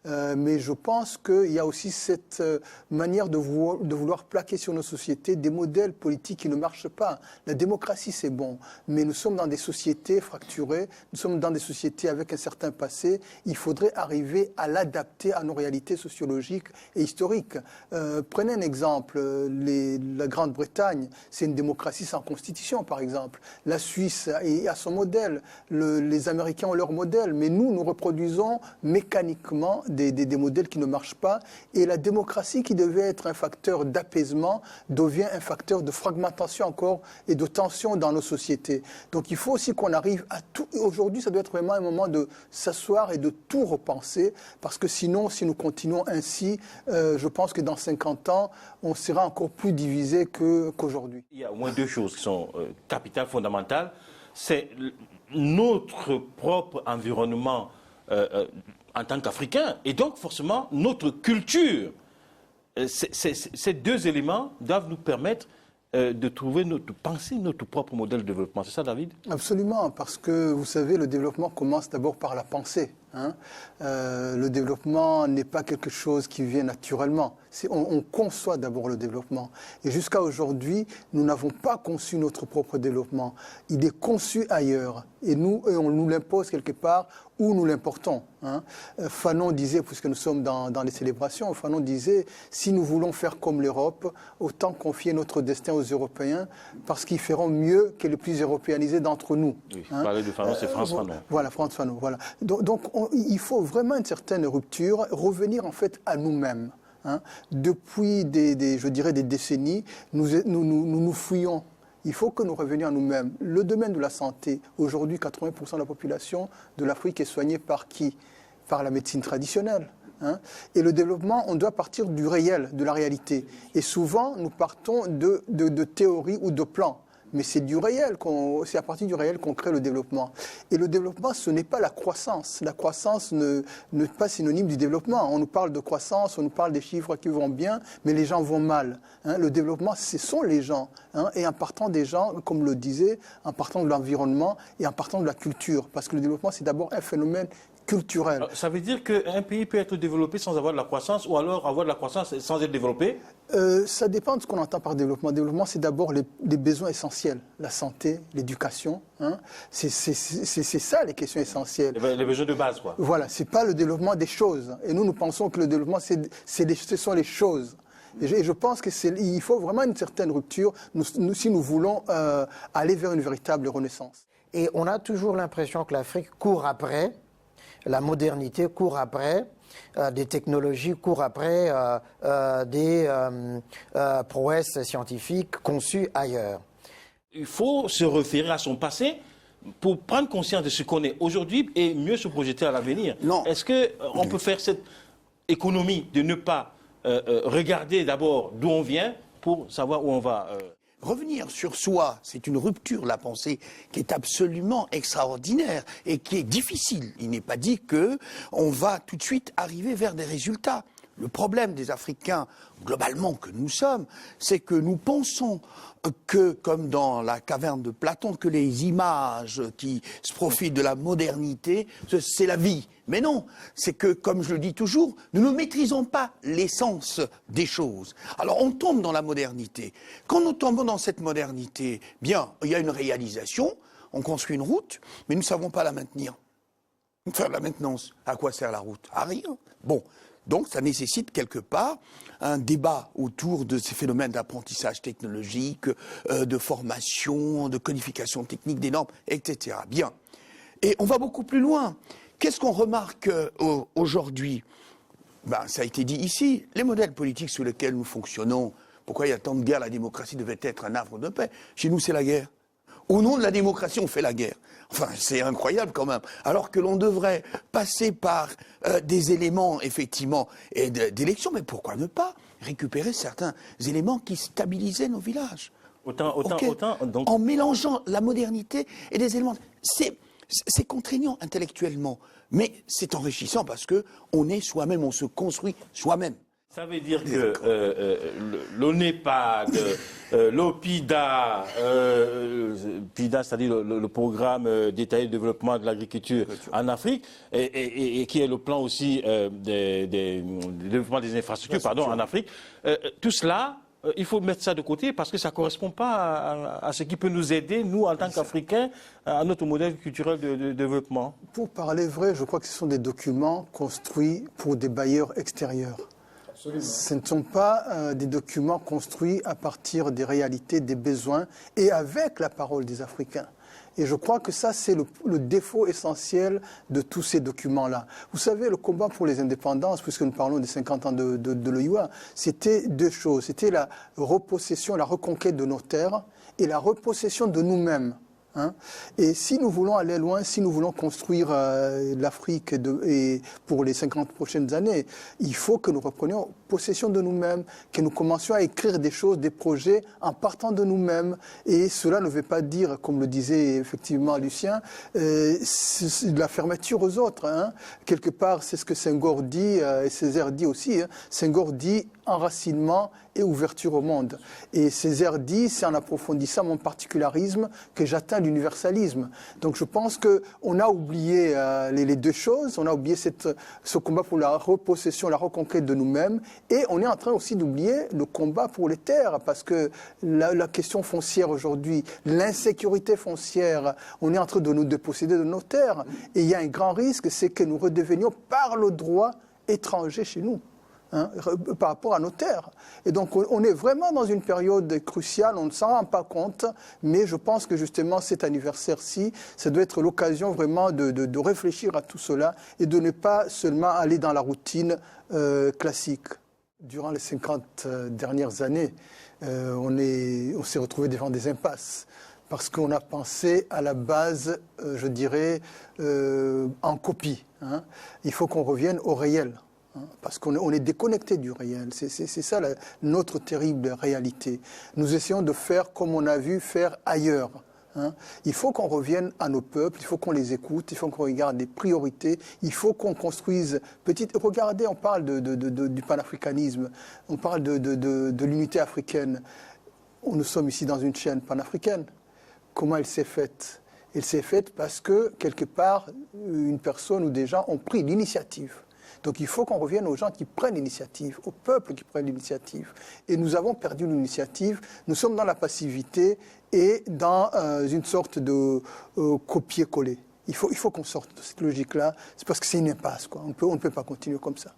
Mais je pense qu'il y a aussi cette manière de vouloir plaquer sur nos sociétés des modèles politiques qui ne marchent pas. La démocratie, c'est bon, mais nous sommes dans des sociétés fracturées, nous sommes dans des sociétés avec un certain passé. Il faudrait arriver à l'adapter à nos réalités sociologiques et historiques. Prenez un exemple, la Grande-Bretagne, c'est une démocratie sans constitution, par exemple. La Suisse a son modèle, les Américains ont leur modèle, mais nous reproduisons mécaniquement des modèles qui ne marchent pas. Et la démocratie, qui devait être un facteur d'apaisement, devient un facteur de fragmentation encore et de tension dans nos sociétés. Donc il faut aussi qu'on arrive à tout. Aujourd'hui, ça doit être vraiment un moment de s'asseoir et de tout repenser, parce que sinon, si nous continuons ainsi, je pense que dans 50 ans, on sera encore plus divisé qu'aujourd'hui. Il y a au moins deux choses qui sont capitales, fondamentales. C'est notre propre environnement en tant qu'Africains, et donc forcément notre culture. Ces deux éléments doivent nous permettre de trouver notre pensée, notre propre modèle de développement. C'est ça, David? Absolument, parce que vous savez, le développement commence d'abord par la pensée. Le développement n'est pas quelque chose qui vient naturellement. On conçoit d'abord le développement. Et jusqu'à aujourd'hui, nous n'avons pas conçu notre propre développement. Il est conçu ailleurs. Et on nous l'impose quelque part où nous l'importons. Fanon disait, puisque nous sommes dans les célébrations, Fanon disait, si nous voulons faire comme l'Europe, autant confier notre destin aux Européens, parce qu'ils feront mieux que les plus européanisés d'entre nous. Oui, parler de Fanon, c'est France Fanon. Voilà, France Fanon. Voilà. Donc il faut vraiment une certaine rupture, revenir en fait à nous-mêmes. Depuis je dirais des décennies, nous fouillons. Il faut que nous revenions à nous-mêmes. Le domaine de la santé, aujourd'hui, 80% de la population de l'Afrique est soignée par qui? Par la médecine traditionnelle. Et le développement, on doit partir du réel, de la réalité. Et souvent, nous partons de théories ou de plans. Mais c'est du réel, c'est à partir du réel qu'on crée le développement. Et le développement, ce n'est pas la croissance. La croissance n'est pas synonyme du développement. On nous parle de croissance, on nous parle des chiffres qui vont bien, mais les gens vont mal. Le développement, ce sont les gens. Et en partant des gens, comme le disait, en partant de l'environnement et en partant de la culture. Parce que le développement, c'est d'abord un phénomène culturel. Alors, ça veut dire qu'un pays peut être développé sans avoir de la croissance, ou alors avoir de la croissance sans être développé? Ça dépend de ce qu'on entend par développement. Développement, c'est d'abord les besoins essentiels. La santé, l'éducation. C'est ça les questions essentielles. Les besoins de base, quoi. Voilà, c'est pas le développlement des choses. Et nous pensons que le développement, ce sont les choses. Et je pense qu'il faut vraiment une certaine rupture si nous voulons aller vers une véritable renaissance. Et on a toujours l'impression que l'Afrique court après, la modernité court après, des technologies courent après, des prouesses scientifiques conçues ailleurs. Il faut se référer à son passé pour prendre conscience de ce qu'on est aujourd'hui et mieux se projeter à l'avenir. Est-ce qu'on peut faire cette économie de ne pas regarder d'abord d'où on vient pour savoir où on va Revenir sur soi, c'est une rupture de la pensée qui est absolument extraordinaire et qui est difficile. Il n'est pas dit qu'on va tout de suite arriver vers des résultats. Le problème des Africains, globalement, que nous sommes, c'est que nous pensons que, comme dans la caverne de Platon, que les images qui se profitent de la modernité, c'est la vie. Mais non, c'est que, comme je le dis toujours, nous ne maîtrisons pas l'essence des choses. Alors on tombe dans la modernité. Quand nous tombons dans cette modernité, bien, il y a une réalisation, on construit une route, mais nous ne savons pas la maintenir. Faire de la maintenance, à quoi sert la route? À rien. Bon. Donc ça nécessite quelque part un débat autour de ces phénomènes d'apprentissage technologique, de formation, de codification technique des normes, etc. Bien. Et on va beaucoup plus loin. Qu'est-ce qu'on remarque aujourd'hui? Ça a été dit ici, les modèles politiques sous lesquels nous fonctionnons. Pourquoi il y a tant de guerres? La démocratie devait être un havre de paix. Chez nous, c'est la guerre. Au nom de la démocratie, on fait la guerre. Enfin, c'est incroyable quand même. Alors que l'on devrait passer par des éléments, effectivement, d'élection, mais pourquoi ne pas récupérer certains éléments qui stabilisaient nos villages? Donc... En mélangeant la modernité et des éléments... C'est contraignant intellectuellement, mais c'est enrichissant parce qu'on est soi-même, on se construit soi-même. Ça veut dire que l'ONEPAD, l'OPIDA, PIDA, c'est-à-dire le programme détaillé de développement de l'agriculture en Afrique, et qui est le plan aussi de développement des infrastructures en Afrique, tout cela, il faut mettre ça de côté parce que ça ne correspond pas à ce qui peut nous aider, nous, en tant qu'Africains, à notre modèle culturel de développement. Pour parler vrai, je crois que ce sont des documents construits pour des bailleurs extérieurs. Absolument. Ce ne sont pas des documents construits à partir des réalités, des besoins et avec la parole des Africains. Et je crois que ça, c'est le défaut essentiel de tous ces documents-là. Vous savez, le combat pour les indépendances, puisque nous parlons des 50 ans de l'OUA, c'était deux choses. C'était la repossession, la reconquête de nos terres et la repossession de nous-mêmes. Et si nous voulons aller loin, si nous voulons construire l'Afrique et pour les 50 prochaines années, il faut que nous reprenions possession de nous-mêmes, que nous commencions à écrire des choses, des projets en partant de nous-mêmes. Et cela ne veut pas dire, comme le disait effectivement Lucien, la fermeture aux autres. Quelque part, c'est ce que Senghor dit, et Césaire dit aussi. Senghor dit enracinement et ouverture au monde. Et Césaire dit, c'est en approfondissant mon particularisme que j'atteins l'universalisme. Donc je pense qu'on a oublié les deux choses, on a oublié ce combat pour la repossession, la reconquête de nous-mêmes, et on est en train aussi d'oublier le combat pour les terres, parce que la question foncière aujourd'hui, l'insécurité foncière, on est en train de nous déposséder de nos terres, et il y a un grand risque, c'est que nous redevenions par le droit étranger chez nous. Par rapport à nos terres. Et donc on est vraiment dans une période cruciale, on ne s'en rend pas compte, mais je pense que justement cet anniversaire-ci, ça doit être l'occasion vraiment de réfléchir à tout cela et de ne pas seulement aller dans la routine classique. Durant les 50 dernières années, on s'est retrouvé devant des impasses. Parce qu'on a pensé à la base, je dirais, en copie. Il faut qu'on revienne au réel. Parce qu'on est déconnecté du réel. C'est ça notre terrible réalité. Nous essayons de faire comme on a vu faire ailleurs. Il faut qu'on revienne à nos peuples, il faut qu'on les écoute, il faut qu'on regarde les priorités, il faut qu'on construise Regardez, on parle du panafricanisme, on parle de l'unité africaine. Nous sommes ici dans une chaîne panafricaine. Comment elle s'est faite ? Elle s'est faite parce que, quelque part, une personne ou des gens ont pris l'initiative. Donc il faut qu'on revienne aux gens qui prennent l'initiative, aux peuples qui prennent l'initiative. Et nous avons perdu l'initiative, nous sommes dans la passivité et dans une sorte de copier-coller. Il faut qu'on sorte de cette logique-là, c'est parce que c'est une impasse, quoi. On ne peut pas continuer comme ça.